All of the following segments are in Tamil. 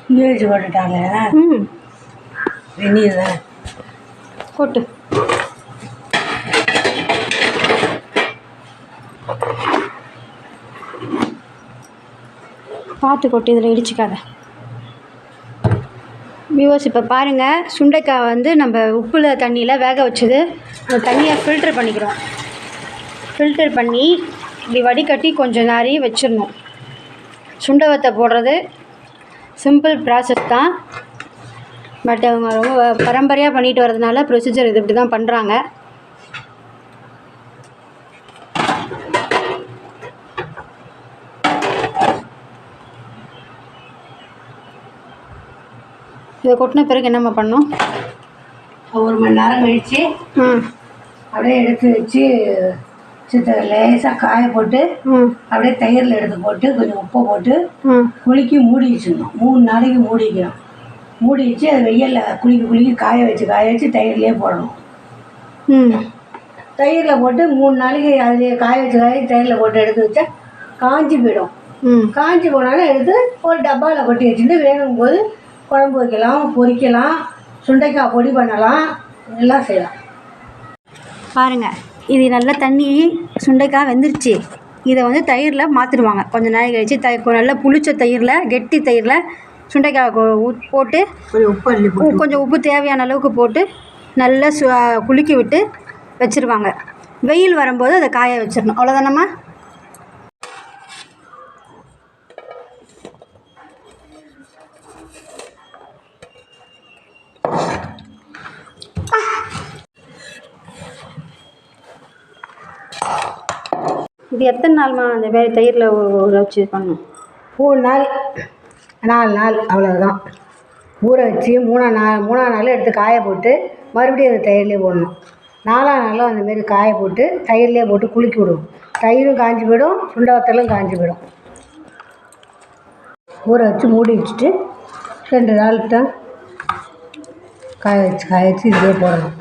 இஞ்சி போட்டுட்டாங்க. வெந்நீர் தான் போட்டு பார்த்து கொட்டு, இதில் இடிச்சிக்காத வியூவர்ஸ். இப்போ பாருங்கள், சுண்டைக்காய் வந்து நம்ம உப்புல தண்ணியில் வேக வச்சது. அந்த தண்ணியை ஃபில்டர் பண்ணிக்கிறோம். ஃபில்டர் பண்ணி இப்படி வடிகட்டி கொஞ்சம் நேரம் வச்சிடணும். சுண்டை வத்தை போடுறது சிம்பிள் ப்ராசஸ் தான். பட் அவங்க ரொம்ப பரம்பரையாக பண்ணிட்டு வரதுனால ப்ரொசீஜர் இது இப்படி தான் பண்ணுறாங்க. இதை கொட்டின பிறகு என்னம்மா பண்ணோம்? 1 மணி நேரம் கழித்து அப்படியே எடுத்து வச்சு லேசாக காய போட்டு அப்படியே தயிரில் எடுத்து போட்டு கொஞ்சம் உப்பை போட்டு குலுக்கி மூடி வச்சிடணும். 3 நாளைக்கு மூடி வைக்கணும். மூடி வச்சு அதை வெயிலில் குலுக்கி காய வச்சு தயிர்லேயே போடணும். தயிரில் போட்டு 3 நாளைக்கு அதுலேயே காய வச்சு தயிரில் போட்டு எடுத்து வச்சா காஞ்சி போயிடும். காஞ்சி போனாலும் எடுத்து ஒரு டப்பாவில் கொட்டி வச்சுட்டு வேணும் போது குழம்பு வைக்கலாம், பொரிக்கலாம், சுண்டைக்காய் பொடி பண்ணலாம், எல்லாம் செய்யலாம். பாருங்கள், இது நல்லா தண்ணி சுண்டைக்காய் வெந்துருச்சு. இதை வந்து தயிரில் மாற்றிடுவாங்க. கொஞ்சம் நாளைக்கு கழிச்சு நல்லா புளிச்ச தயிரில், கெட்டி தயிரில் சுண்டைக்காய் போட்டு கொஞ்சம் உப்பு தேவையான அளவுக்கு போட்டு நல்லா குலுக்கி விட்டு வச்சுருவாங்க. வெயில் வரும்போது அதை காய வச்சிடணும். அவ்வளோதானம்மா? இது எத்தனை நாள்மா அந்த மாதிரி தயிரில் ஊற வச்சு பண்ணணும்? 3 நாள் 4 நாள் அவ்வளோதான். ஊற வச்சு 3ஆம் நாள் எடுத்து காய போட்டு மறுபடியும் அது தயிர்லேயே போடணும். 4ஆம் நாளும் அந்தமாரி காய போட்டு தயிர்லேயே போட்டு குலுக்கி விடுவோம். தயிரும் காஞ்சி போயிடும், சுண்டை வத்தலும் காஞ்சி போயிடும். ஊற வச்சு மூடி வச்சுட்டு 2 நாள் தான் காய வச்சு இதுலேயே போடணும்.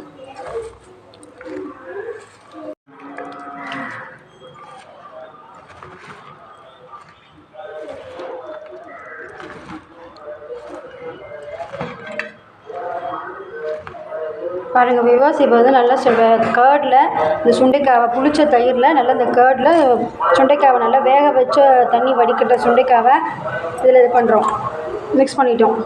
பாருங்கள் விவாஸ், இப்போ வந்து நல்லா கேர்டில் இந்த சுண்டைக்காவை புளிச்ச தயிரில் நல்லா இந்த கேர்டில் சுண்டைக்காவை நல்லா வேக வச்ச தண்ணி வடிகட்ட சுண்டைக்காவை இதில் இது பண்ணுறோம், மிக்ஸ் பண்ணிட்டோம்.